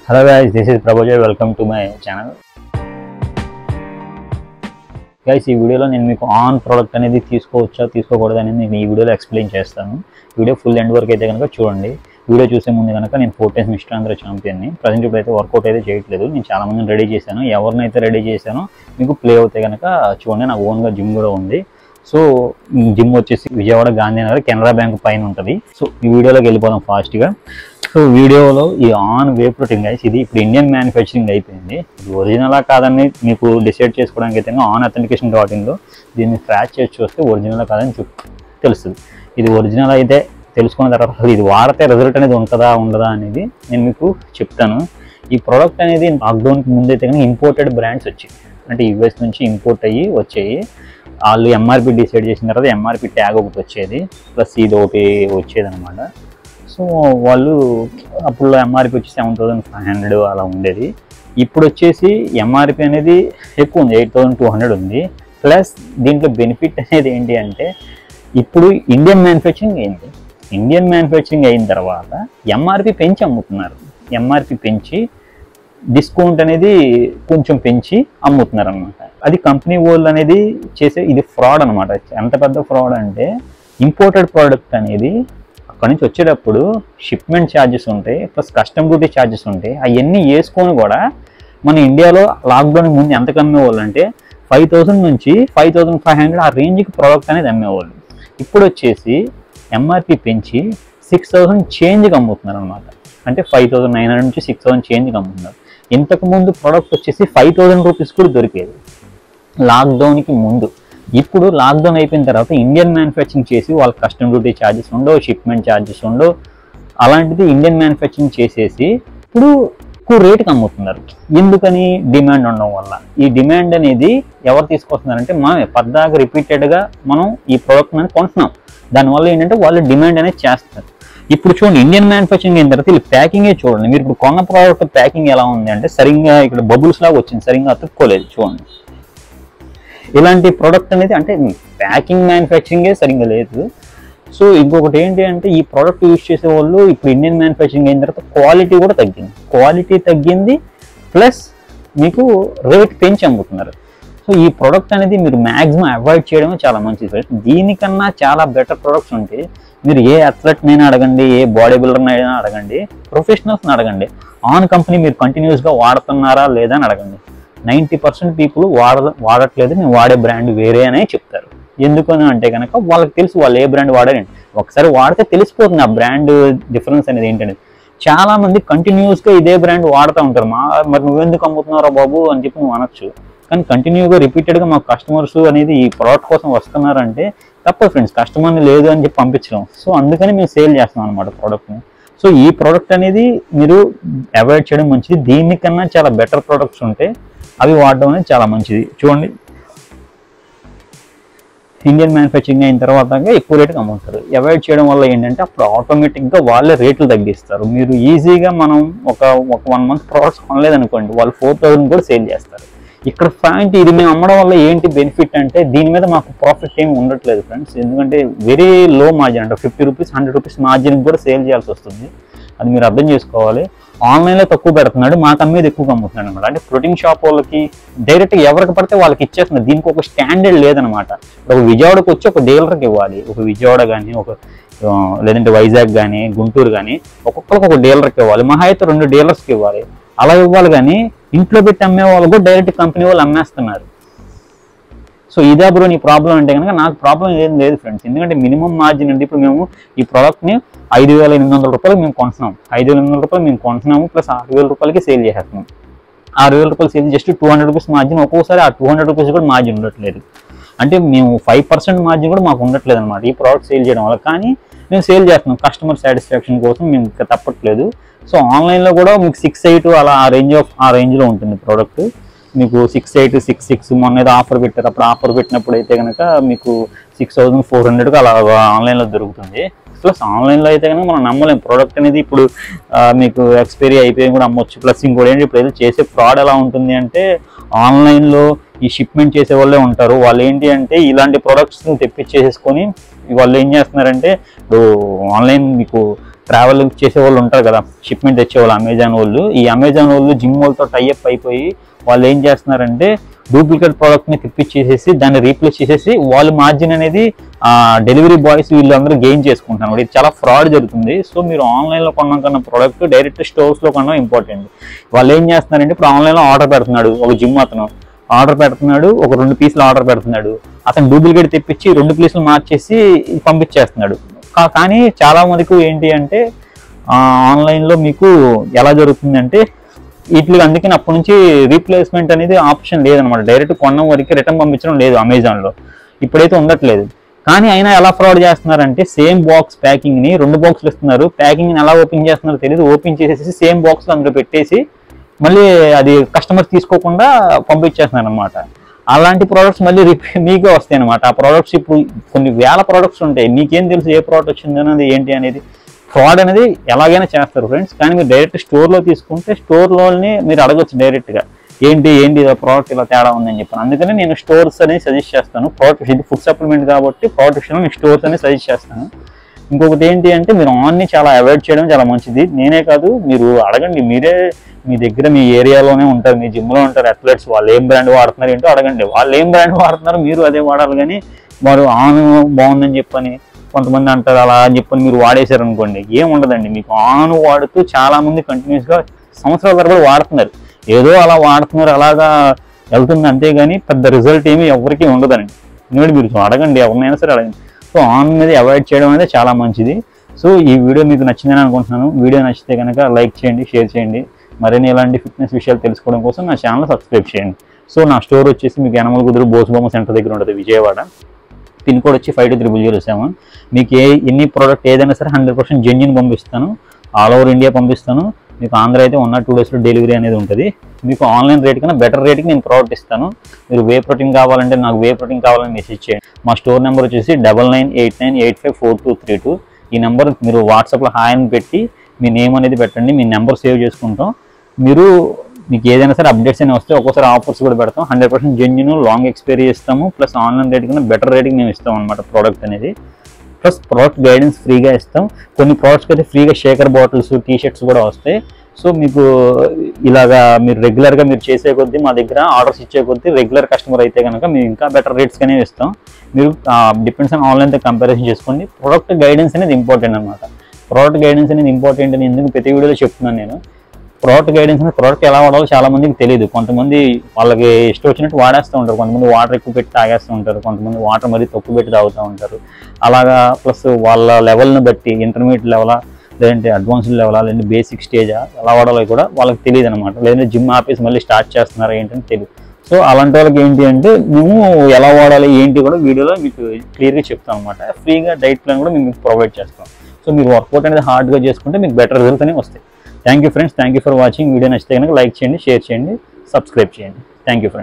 Hello guys, this is Prabhajay. Welcome to my channel. Guys, ఈ వీడియోలో నేను మీకు ఆన్ ప్రోడక్ట్ అనేది తీసుకోవచ్చా తీసుకోకూడదు అనేది నేను ఈ వీడియోలో ఎక్స్ప్లెయిన్ చేస్తాను. వీడియో ఫుల్ ఎండ్ వరకు అయితే కనుక చూడండి. వీడియో చూసే ముందు కనుక నేను 4 టైమ్స్ మిస్టర్ ఆంధ్ర ఛాంపియన్ని. ప్రజెంట్ ఇప్పుడు అయితే వర్కౌట్ అయితే చేయట్లేదు. నేను చాలా మందిని రెడీ చేశాను. ఎవరినైతే రెడీ చేశానో మీకు ప్లే అవుతాయి కనుక చూడండి. నాకు ఓన్గా జిమ్ కూడా ఉంది. సో జిమ్ వచ్చేసి విజయవాడ గాంధీనగర్ కెనరా బ్యాంక్ పైన ఉంటుంది. సో ఈ వీడియోలోకి వెళ్ళిపోదాం ఫాస్ట్గా. సో వీడియోలో ఈ ఆన్ వే ప్రోటీన్ గైస్, ఇది ఇప్పుడు ఇండియన్ మ్యానుఫ్యాక్చరింగ్ అయిపోయింది. ఇది ఒరిజినలా కాదని మీకు డిసైడ్ చేసుకోవడానికి అయితే ఆన్ అథెంటికేషన్.inలో దీన్ని ట్రాక్ చేసి చూస్తే ఒరిజినలా కాదని తెలుస్తుంది. ఇది ఒరిజినల్ అయితే తెలుసుకున్న తర్వాత ఇది వాడితే రిజల్ట్ అనేది ఉంటుందా ఉండదా అనేది నేను మీకు చెప్తాను. ఈ ప్రోడక్ట్ అనేది లాక్డౌన్కి ముందైతే కానీ ఇంపోర్టెడ్ బ్రాండ్స్ వచ్చాయి, అంటే యూఎస్ నుంచి ఇంపోర్ట్ అయ్యి వచ్చాయి. వాళ్ళు ఎంఆర్పి డిసైడ్ చేసిన తర్వాత ఎంఆర్పి ట్యాగ్ ఒకటి వచ్చేది, ప్లస్ ఇది ఒకటి వచ్చేది అనమాట. సో వాళ్ళు అప్పుడు ఎంఆర్పి వచ్చి 7,500 అలా ఉండేది. ఇప్పుడు వచ్చేసి ఎంఆర్పి అనేది ఎక్కువ ఉంది, 8,200 ఉంది. ప్లస్ దీంట్లో బెనిఫిట్ అనేది ఏంటి అంటే ఇప్పుడు ఇండియన్ మ్యానుఫ్యాక్చరింగ్ అయింది. ఇండియన్ మ్యానుఫ్యాక్చరింగ్ అయిన తర్వాత ఎంఆర్పి పెంచి అమ్ముతున్నారు. ఎంఆర్పి పెంచి డిస్కౌంట్ అనేది కొంచెం పెంచి అమ్ముతున్నారు అనమాట. అది కంపెనీ వాళ్ళు అనేది చేసే ఇది ఫ్రాడ్ అనమాట. ఎంత పెద్ద ఫ్రాడ్ అంటే ఇంపోర్టెడ్ ప్రోడక్ట్ అనేది అక్కడ నుంచి వచ్చేటప్పుడు షిప్మెంట్ ఛార్జెస్ ఉంటాయి, ప్లస్ కస్టమ్ డ్యూటీ ఛార్జెస్ ఉంటాయి. అవన్నీ వేసుకొని కూడా మన ఇండియాలో లాక్డౌన్ ముందు ఎంత అమ్మేవాళ్ళు అంటే 5,000 నుంచి 5,500 ఆ రేంజ్కి ప్రోడక్ట్ అనేది అమ్మేవాళ్ళు. ఇప్పుడు వచ్చేసి ఎంఆర్పి పెంచి 6,000 చేంజ్కి అమ్ముతున్నారు అనమాట. అంటే 5,900 నుంచి 6,000 చేంజ్కి అమ్ముతున్నారు. ఇంతకుముందు ప్రోడక్ట్ వచ్చేసి 5,000 రూపీస్ కూడా దొరికేది లాక్డౌన్కి ముందు. ఇప్పుడు లాక్డౌన్ అయిపోయిన తర్వాత ఇండియన్ మ్యానుఫ్యాక్చరింగ్ చేసి వాళ్ళకి కస్టమ్ డ్యూటీ ఛార్జెస్ ఉండవు, షిప్మెంట్ ఛార్జెస్ ఉండవు. అలాంటిది ఇండియన్ మ్యానుఫ్యాక్చరింగ్ చేసేసి ఇప్పుడు ఎక్కువ రేటుకి అమ్ముతున్నారు. ఎందుకని? డిమాండ్ ఉండడం వల్ల. ఈ డిమాండ్ అనేది ఎవరు తీసుకొస్తున్నారంటే మనమే పద్దాక రిపీటెడ్గా మనం ఈ ప్రోడక్ట్ అనేది కొంటున్నాం. దానివల్ల ఏంటంటే వాళ్ళు డిమాండ్ అనేది చేస్తారు. ఇప్పుడు చూడండి, ఇండియన్ మ్యానుఫ్యాక్చరింగ్ అయిన తర్వాత వీళ్ళు ప్యాకింగే చూడండి. మీరు ఇప్పుడు కొన్న ప్రోడక్ట్ ప్యాకింగ్ ఎలా ఉంది అంటే సరిగ్గా ఇక్కడ బబుల్స్ లాగా వచ్చింది, సరిగ్గా అతుక్కోలేదు. చూడండి, ఇలాంటి ప్రోడక్ట్ అనేది అంటే ప్యాకింగ్ మ్యానుఫ్యాక్చరింగే సరిగ్గా లేదు. సో ఇంకొకటి ఏంటి అంటే ఈ ప్రోడక్ట్ యూజ్ చేసే వాళ్ళు ఇప్పుడు ఇండియన్ మ్యానుఫ్యాక్చరింగ్ అయిన తర్వాత క్వాలిటీ కూడా తగ్గింది. క్వాలిటీ తగ్గింది, ప్లస్ మీకు రేట్ పెంచి అమ్ముతున్నారు. సో ఈ ప్రోడక్ట్ అనేది మీరు మ్యాక్సిమం అవాయిడ్ చేయడమే చాలా మంచిది. దీనికన్నా చాలా బెటర్ ప్రొడక్ట్స్ ఉంటాయి. మీరు ఏ అథ్లెట్నైనా అడగండి, ఏ బాడీ బిల్డర్నైనా అడగండి, ప్రొఫెషనల్స్ని అడగండి, ఆన్ కంపెనీ మీరు కంటిన్యూస్గా వాడుతున్నారా లేదా అని అడగండి. 90% పీపుల్ వాడట్లేదు, నేను వాడే బ్రాండ్ వేరే అనే చెప్తారు. ఎందుకని అంటే కనుక వాళ్ళకి తెలుసు వాళ్ళు ఏ బ్రాండ్ వాడారండి. ఒకసారి వాడితే తెలిసిపోతుంది ఆ బ్రాండ్ డిఫరెన్స్ అనేది ఏంటనేది. చాలా మంది కంటిన్యూస్గా ఇదే బ్రాండ్ వాడుతూ ఉంటారు. మరి నువ్వెందుకు అమ్ముతున్నారా బాబు అని చెప్పి నువ్వు అనొచ్చు. కానీ కంటిన్యూగా రిపీటెడ్గా మా కస్టమర్స్ అనేది ఈ ప్రోడక్ట్ కోసం వస్తున్నారంటే తప్పదు ఫ్రెండ్స్, కస్టమర్ని లేదు అని చెప్పి పంపించడం. సో అందుకని మేము సేల్ చేస్తున్నాం అనమాట ప్రోడక్ట్ని. సో ఈ ప్రోడక్ట్ అనేది మీరు అవాయిడ్ చేయడం మంచిది. దీనికన్నా చాలా బెటర్ ప్రోడక్ట్స్ ఉంటే అవి వాడడం అనేది చాలా మంచిది. చూడండి, ఇండియన్ మ్యానుఫ్యాక్చరింగ్ అయిన తర్వాత ఎక్కువ రేటుకి అమ్ముతారు. అవాయిడ్ చేయడం వల్ల ఏంటంటే అప్పుడు ఆటోమేటిక్గా వాళ్ళే రేట్లు తగ్గిస్తారు. మీరు ఈజీగా మనం ఒక 1 మంత్ ప్రోడక్ట్స్ కొనలేదనుకోండి, వాళ్ళు 4,000 కూడా సేల్ చేస్తారు. ఇక్కడ పాయింట్ ఇది మేము అమ్మడం వల్ల ఏంటి బెనిఫిట్ అంటే దీని మీద మాకు ప్రాఫిట్ ఏమి ఉండట్లేదు ఫ్రెండ్స్. ఎందుకంటే వెరీ లో మార్జిన్, అంటే 50 రూపీస్ 100 రూపీస్ మార్జిన్ కూడా సేల్ చేయాల్సి వస్తుంది. అది మీరు అర్థం చేసుకోవాలి. ఆన్లైన్లో తక్కువ పెడుతున్నాడు, మాకు అమ్మేది ఎక్కువగా అమ్ముతున్నాడు అనమాట. అంటే ప్రోటీన్ షాప్ వాళ్ళకి డైరెక్ట్గా ఎవరికి పడితే వాళ్ళకి ఇచ్చేస్తున్నారు. దీనికి ఒక స్టాండర్డ్ లేదనమాట. ఒక విజయవాడకు వచ్చి ఒక డీలర్కి ఇవ్వాలి, ఒక విజయవాడ కానీ లేదంటే వైజాగ్ కానీ గుంటూరు కానీ ఒక్కొక్కరికి ఒక డీలర్కి ఇవ్వాలి, మహా అయితే 2 డీలర్స్కి ఇవ్వాలి. అలా ఇవ్వాలి. కానీ ఇంట్లో పెట్టి అమ్మే వాళ్ళు కూడా డైరెక్ట్ కంపెనీ వాళ్ళు అమ్మేస్తున్నారు. సో ఇదే బ్రో నీ ప్రాబ్లం అంటే కనుక నాకు ప్రాబ్లం ఏం లేదు ఫ్రెండ్స్. ఎందుకంటే మినిమం మార్జిన్ అంటే ఇప్పుడు మేము ఈ ప్రోడక్ట్ని 5,800 రూపాయలు మేము కొంటున్నాం. 5,800 రూపాయలు మేము కొంటున్నాము, ప్లస్ 6,000 రూపాయలకి సేల్ చేసేస్తున్నాం. 6,000 రూపాయలు సేల్ జస్ట్ 200 రూపీస్ మార్జిన్. ఒక్కోసారి ఆ 200 రూపీస్ కూడా మార్జిన్ ఉండట్లేదు. అంటే మేము 5% మార్జిన్ కూడా మాకు ఉండట్లేదు అనమాట ఈ ప్రోడక్ట్ సేల్ చేయడం వల్ల. కానీ మేము సేల్ చేస్తున్నాం కస్టమర్ సాటిస్ఫాక్షన్ కోసం, మేము ఇంకా తప్పట్లేదు. సో ఆన్లైన్లో కూడా మీకు 6,800 అలా ఆ రేంజ్లో ఉంటుంది ప్రోడక్ట్. మీకు 6,800, 6,600 మొన్న ఏదో ఆఫర్ పెట్టారు. అప్పుడు ఆఫర్ పెట్టినప్పుడు అయితే కనుక మీకు 6,400కి అలా ఆన్లైన్లో దొరుకుతుంది. ప్లస్ ఆన్లైన్లో అయితే కనుక మనం నమ్మలేం. ప్రోడక్ట్ అనేది ఇప్పుడు మీకు ఎక్స్పైరీ అయిపోయి కూడా అమ్మొచ్చు. ప్లస్ ఇంకోటి ఏంటి, ఇప్పుడు ఏదో చేసే ఫ్రాడ్ ఎలా ఉంటుంది అంటే ఆన్లైన్లో ఈ షిప్మెంట్ చేసే వాళ్ళే ఉంటారు. వాళ్ళు ఏంటి అంటే ఇలాంటి ప్రొడక్ట్స్ని తెప్పించేసేసుకొని వాళ్ళు ఏం చేస్తున్నారంటే ఇప్పుడు ఆన్లైన్ మీకు ట్రావెల్ చేసే వాళ్ళు ఉంటారు కదా, షిప్మెంట్ తెచ్చేవాళ్ళు అమెజాన్ వాళ్ళు. ఈ అమెజాన్ వాళ్ళు జిమ్ వాళ్ళతో టైఅప్ అయిపోయి వాళ్ళు ఏం చేస్తున్నారంటే డూప్లికేట్ ప్రోడక్ట్ని తెప్పించేసేసి దాన్ని రీప్లేస్ చేసేసి వాళ్ళు మార్జిన్ అనేది డెలివరీ బాయ్స్ వీళ్ళందరూ గెయిన్ చేసుకుంటున్నారు. ఇది చాలా ఫ్రాడ్ జరుగుతుంది. సో మీరు ఆన్లైన్లో కొన్నాం కన్నా ప్రోడక్ట్ డైరెక్ట్ స్టోర్స్లో కొనడం ఇంపార్టెంట్. వాళ్ళు ఏం చేస్తున్నారంటే ఇప్పుడు ఆన్లైన్లో ఆర్డర్ పెడుతున్నాడు ఒక జిమ్ అతను, ఆర్డర్ పెడుతున్నాడు, ఒక 2 పీసులు ఆర్డర్ పెడుతున్నాడు, అతను డూప్లికేట్ తెప్పించి 2 పీసులు మార్చేసి పంపించేస్తున్నాడు. కానీ చాలా మందికి ఏంటి అంటే ఆన్లైన్లో మీకు ఎలా జరుగుతుందంటే వీటికి అందుకని అప్పటి నుంచి రీప్లేస్మెంట్ అనేది ఆప్షన్ లేదనమాట. డైరెక్ట్ కొన్న వరకు రిటర్న్ పంపించడం లేదు అమెజాన్లో, ఇప్పుడైతే ఉండట్లేదు. కానీ అయినా ఎలా ఫ్రాడ్ చేస్తున్నారంటే సేమ్ బాక్స్ ప్యాకింగ్ని 2 బాక్సులు ఇస్తున్నారు, ప్యాకింగ్ని ఎలా ఓపెన్ చేస్తున్నారో తెలియదు, ఓపెన్ చేసేసి సేమ్ బాక్స్లో అందులో పెట్టేసి మళ్ళీ అది కస్టమర్స్ తీసుకోకుండా పంపించేస్తున్నారు అనమాట. అలాంటి ప్రోడక్ట్స్ మళ్ళీ మీకే వస్తాయి అనమాట. ఆ ప్రోడక్ట్స్ ఇప్పుడు కొన్ని వేల ప్రోడక్ట్స్ ఉంటాయి, మీకేం తెలుసు ఏ ప్రోడక్ట్ వచ్చింది అనేది ఏంటి అనేది. ఫ్రాడ్ అనేది ఎలాగైనా చేస్తారు ఫ్రెండ్స్. కానీ మీరు డైరెక్ట్ స్టోర్లో తీసుకుంటే స్టోర్లోనే మీరు అడగొచ్చు డైరెక్ట్గా ఏంటి ప్రోడక్ట్ ఇలా తేడా ఉందని చెప్పాను. అందుకని నేను స్టోర్స్ అనేది సజెస్ట్ చేస్తాను. ప్రోడక్ట్ ఇది ఫుడ్ సప్లిమెంట్ కాబట్టి ప్రోడక్ట్ నేను స్టోర్స్ అనేది సజెస్ట్ చేస్తాను. ఇంకొకటి ఏంటి అంటే మీరు ఆన్ని చాలా అవాయిడ్ చేయడం చాలా మంచిది. నేనే కాదు, మీరు అడగండి, మీరే మీ దగ్గర మీ ఏరియాలోనే ఉంటారు, మీ జిమ్లో ఉంటారు అథ్లెట్స్, వాళ్ళు ఏం బ్రాండ్ వాడుతున్నారు ఏంటో అడగండి. వాళ్ళు ఏం బ్రాండ్ వాడుతున్నారు మీరు అదే వాడాలి. కానీ వారు ఆన్ బాగుందని చెప్పని కొంతమంది అంటారు, అలా అని చెప్పని మీరు వాడేశారు అనుకోండి ఏం ఉండదండి. మీకు ఆన్ వాడుతూ చాలామంది కంటిన్యూస్గా సంవత్సరాల తరబడి వాడుతున్నారు, ఏదో అలా వాడుతున్నారు, అలాగా వెళ్తుంది అంతేగాని పెద్ద రిజల్ట్ ఏమీ ఎవరికి ఉండదండి. ఎందుకంటే మీరు అడగండి, ఎవరినైనా సరే అడగండి. సో ఆన్ అనేది అవాయిడ్ చేయడం అనేది చాలా మంచిది. సో ఈ వీడియో మీకు నచ్చిందని అనుకుంటున్నాను. వీడియో నచ్చితే కనుక లైక్ చేయండి, షేర్ చేయండి. మరిన్ని ఇలాంటి ఫిట్నెస్ విషయాలు తెలుసుకోవడం కోసం నా ఛానల్ సబ్స్క్రైబ్ చేయండి. సో నా స్టోర్ వచ్చేసి మీకు యనమలకుదురు బోసుబొమ్మ సెంటర్ దగ్గర ఉంటుంది, విజయవాడ. పిన్ కోడ్ వచ్చి 520007. మీకు ఎన్ని ప్రోడక్ట్ ఏదైనా సరే 100% జెన్యూన్ పంపిస్తాను, ఆల్ ఓవర్ ఇండియా పంపిస్తాను. మీకు ఆంధ్ర అయితే 1 or 2 daysలో డెలివరీ అనేది ఉంటుంది. మీకు ఆన్లైన్ రేట్ కన్నా బెటర్ రేట్కి నేను ప్రోడక్ట్ ఇస్తాను. మీరు వే ప్రోటీన్ కావాలంటే నాకు వే ప్రోటీన్ కావాలని మెసేజ్ చేయండి. మా స్టోర్ నెంబర్ వచ్చేసి 9989854232. ఈ నెంబర్ మీరు వాట్సాప్లో హాయ్ అని పెట్టి మీ నేమ్ అనేది పెట్టండి, మీ నెంబర్ సేవ్ చేసుకుంటాం. మీకు ఏదైనా సరే అప్డేట్స్ అయినా వస్తే ఒక్కోసారి ఆఫర్స్ కూడా పెడతాం. 100% జెన్యూన్ లాంగ్ ఎక్స్పైరీ ఇస్తాము, ప్లస్ ఆన్లైన్ రేట్ కన్నా బెటర్ రేట్కి మేము ఇస్తాం అనమాట ప్రోడక్ట్ అనేది. ప్లస్ ప్రోడక్ట్ గైడెన్స్ ఫ్రీగా ఇస్తాం. కొన్ని ప్రోడక్ట్స్కి అయితే ఫ్రీగా షేకర్ బాటిల్స్, టీ-షర్ట్స్ కూడా వస్తాయి. సో మీకు ఇలాగా మీరు రెగ్యులర్గా మీరు చేసే కొద్దీ మా దగ్గర ఆర్డర్స్ ఇచ్చే కొద్దీ రెగ్యులర్ కస్టమర్ అయితే కనుక మేము ఇంకా బెటర్ రేట్స్గానే ఇస్తాం. మీరు డిపెండ్స్ ఆన్ ఆన్లైన్తో కంపారిజన్ చేసుకోండి. ప్రోడక్ట్ గైడెన్స్ అనేది ఇంపార్టెంట్ అనమాట. ప్రోడక్ట్ గైడెన్స్ అనేది ఇంపార్టెంట్ అని ఎందుకు ప్రతి వీడియోలో చెప్తున్నాను నేను. ప్రోడక్ట్ గైడెన్స్ అనేది ప్రోడక్ట్ ఎలా వాడాలో చాలా మందికి తెలియదు. కొంతమంది వాళ్ళకి ఇష్టం వచ్చినట్టు వాడేస్తూ ఉంటారు, కొంతమంది వాటర్ ఎక్కువ పెట్టి తాగేస్తూ ఉంటారు, కొంతమంది వాటర్ మరీ తక్కువ పెట్టి తాగుతూ ఉంటారు. అలాగా ప్లస్ వాళ్ళ లెవెల్ని బట్టి ఇంటర్మీడియట్ లెవెలా, లేదంటే అడ్వాన్స్డ్ లెవెలా, లేదంటే బేసిక్ స్టేజా ఎలా వాడాలో కూడా వాళ్ళకి తెలియదు అనమాట. లేదంటే జిమ్ ఆపేసి మళ్ళీ స్టార్ట్ చేస్తున్నారా ఏంటని తెలియదు. సో అలాంటి వాళ్ళకి ఏంటి అంటే మేము ఎలా వాడాలి ఏంటి కూడా వీడియోలో మీకు క్లియర్గా చెప్తాం అనమాట. ఫ్రీగా డైట్ ప్లాన్ కూడా మేము మీకు ప్రొవైడ్ చేస్తాం. సో మీరు వర్కౌట్ అనేది హార్డ్గా చేసుకుంటే మీకు బెటర్ రిజల్ట్స్ అనేవి వస్తాయి. Thank you friends, thank you for watching. Video నచ్చితే కనుక లైక్ చేయండి, షేర్ చేయండి, సబ్స్క్రైబ్ చేయండి. Thank you friends.